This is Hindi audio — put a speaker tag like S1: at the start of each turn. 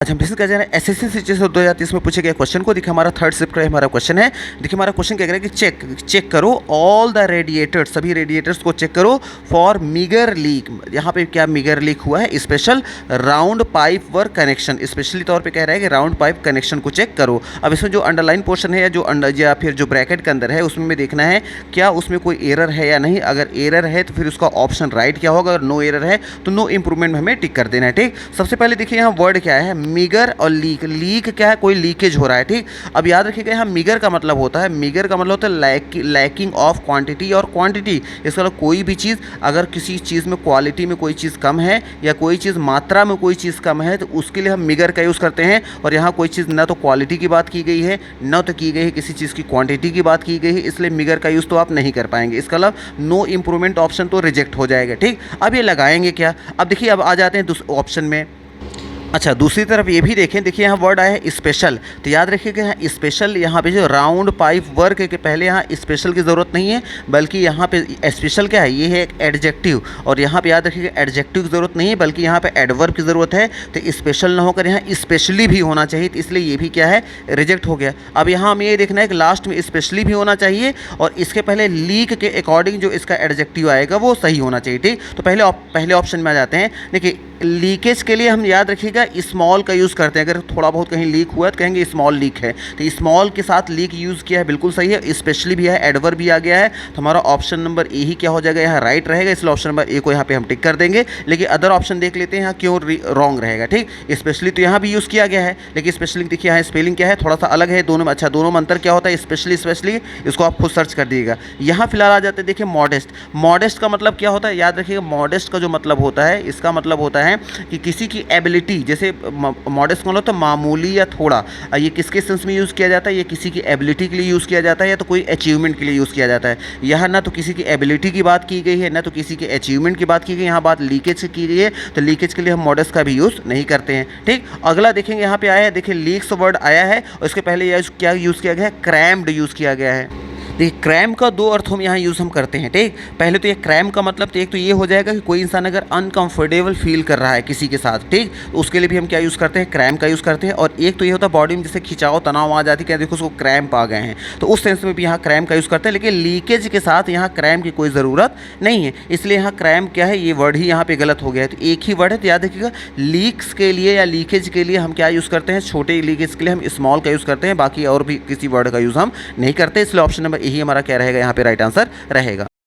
S1: आज हम डिस्कस कर रहे हैं एसएससी सीजीएल 2030 में पूछे गए क्वेश्चन को। देखिए हमारा थर्ड शिफ्ट का हमारा क्वेश्चन है। देखिए हमारा क्वेश्चन क्या कह रहा है कि चेक करो ऑल द रेडिएटर्स, सभी रेडिएटर्स को चेक करो फॉर मीगर लीक। यहाँ पे क्या मीगर लीक हुआ है? Special round pipe work connection, specially तौर पे कह रहा है कि राउंड पाइप कनेक्शन को चेक करो। अब इसमें जो अंडरलाइन पोर्शन है या फिर जो ब्रैकेट के अंदर है उसमें देखना है क्या उसमें कोई एरर है या नहीं। अगर एरर है तो फिर उसका ऑप्शन राइट क्या होगा, अगर नो एरर है तो नो इंप्रूवमेंट में हमें टिक कर देना है। ठीक, सबसे पहले देखिए यहाँ वर्ड क्या है, मीगर और लीक। लीक क्या है? कोई लीकेज हो रहा है। ठीक, अब याद रखिएगा यहाँ मीगर का मतलब होता है, मीगर का मतलब होता है लैकिंग ऑफ क्वांटिटी और क्वांटिटी। इसका मतलब कोई भी चीज़, अगर किसी चीज़ में क्वालिटी में कोई चीज़ कम है या कोई चीज़ मात्रा में कोई चीज़ कम है तो उसके लिए हम मीगर का यूज़ करते हैं। और यहाँ कोई चीज़ ना तो क्वालिटी की बात की गई है ना तो की गई है किसी चीज़ की क्वांटिटी की बात की गई है, इसलिए मीगर का यूज़ तो आप नहीं कर पाएंगे। इसका मतलब नो इंप्रूवमेंट ऑप्शन तो रिजेक्ट हो जाएगा। ठीक, अब ये लगाएंगे क्या? अब देखिए अब आ जाते हैं दूसरे ऑप्शन में। अच्छा, दूसरी तरफ ये भी देखें, देखिए यहाँ वर्ड आया है स्पेशल, तो याद रखिएगा यहाँ स्पेशल, यहाँ पे जो राउंड पाइप वर्क के पहले यहाँ स्पेशल की ज़रूरत नहीं है, बल्कि यहाँ पे स्पेशल क्या है, ये है एक एडजेक्टिव। और यहाँ पे याद रखिएगा एडजेक्टिव की ज़रूरत नहीं है बल्कि यहाँ पे एडवर्ब की ज़रूरत है। तो स्पेशल ना होकर यहाँ स्पेशली भी होना चाहिए, तो इसलिए ये भी क्या है, रिजेक्ट हो गया। अब यहाँ हमें ये देखना है कि लास्ट में स्पेशली भी होना चाहिए और इसके पहले लीक के अकॉर्डिंग जो इसका एडजेक्टिव आएगा वो सही होना चाहिए। ठीक, तो पहले ऑप्शन में आ जाते हैं। देखिए लीकेज के लिए हम याद रखिएगा स्मॉल का यूज़ करते हैं। अगर थोड़ा बहुत कहीं लीक हुआ है तो कहेंगे स्मॉल लीक है, तो स्मॉल के साथ लीक यूज़ किया है, बिल्कुल सही है। स्पेशली भी है, एडवर्ब भी आ गया है, तो हमारा ऑप्शन नंबर ए ही क्या हो जाएगा, यहाँ राइट रहेगा, इसलिए ऑप्शन नंबर ए को यहाँ पे हम टिक कर देंगे। लेकिन अदर ऑप्शन देख लेते हैं यहाँ क्यों रॉन्ग रहेगा। ठीक, स्पेशली तो यहाँ भी यूज़ किया गया है, लेकिन स्पेशली देखिए यहाँ स्पेलिंग क्या है, थोड़ा सा अलग है दोनों में। अच्छा, दोनों में अंतर क्या होता है, स्पेशली इसको आप खुद सर्च कर दीजिएगा। यहाँ फिलहाल आ जाते हैं, देखिए मॉडेस्ट। मॉडेस्ट का मतलब क्या होता है, याद रखिएगा मॉडेस्ट का जो मतलब होता है, इसका मतलब होता है कि किसी की एबिलिटी, जैसे मॉडेस्ट मतलब तो मामूली या थोड़ा, ये किसके सेंस में यूज़ किया जाता है, ये किसी की एबिलिटी के लिए यूज़ किया जाता है या तो कोई अचीवमेंट के लिए यूज़ किया जाता है। यहाँ ना तो किसी की एबिलिटी की बात की गई है ना तो किसी के अचीवमेंट की बात की गई, यहाँ बात लीकेज की गई है, तो लीकेज के लिए हम मॉडेस्ट का भी यूज़ नहीं करते हैं। ठीक, अगला देखेंगे यहाँ पे आया है, देखिए लीक्स वर्ड आया है और इसके पहले क्या यूज़ किया गया है, क्रैम्ड यूज़ किया गया है। देखिए क्रैम का दो अर्थों में यहाँ यूज़ हम करते हैं। ठीक, पहले तो ये क्रैम का मतलब तो एक तो ये हो जाएगा कि कोई इंसान अगर अनकंफर्टेबल फील कर रहा है किसी के साथ, ठीक, तो उसके लिए भी हम क्या यूज़ करते हैं, क्रैम का यूज़ करते हैं। और एक तो ये होता है बॉडी में जैसे खिंचाव तनाव आ जाती है, क्या देखो उसको क्रैम्प आ गए हैं, तो उस सेंस में भी यहाँ क्रैम का यूज़ करते हैं। लेकिन लीकेज के साथ यहाँ क्रैम की कोई ज़रूरत नहीं है, इसलिए यहाँ क्रैम क्या है, ये वर्ड ही यहाँ पर गलत हो गया है। तो एक ही वर्ड है, तो याद रखिएगा लीक्स के लिए या लीकेज के लिए हम क्या यूज़ करते हैं, छोटे लीकेज के लिए हम स्मॉल का यूज़ करते हैं, बाकी और भी किसी वर्ड का यूज़ हम नहीं करते। इसलिए ऑप्शन नंबर यही हमारा क्या रहेगा, यहाँ पे राइट आंसर रहेगा।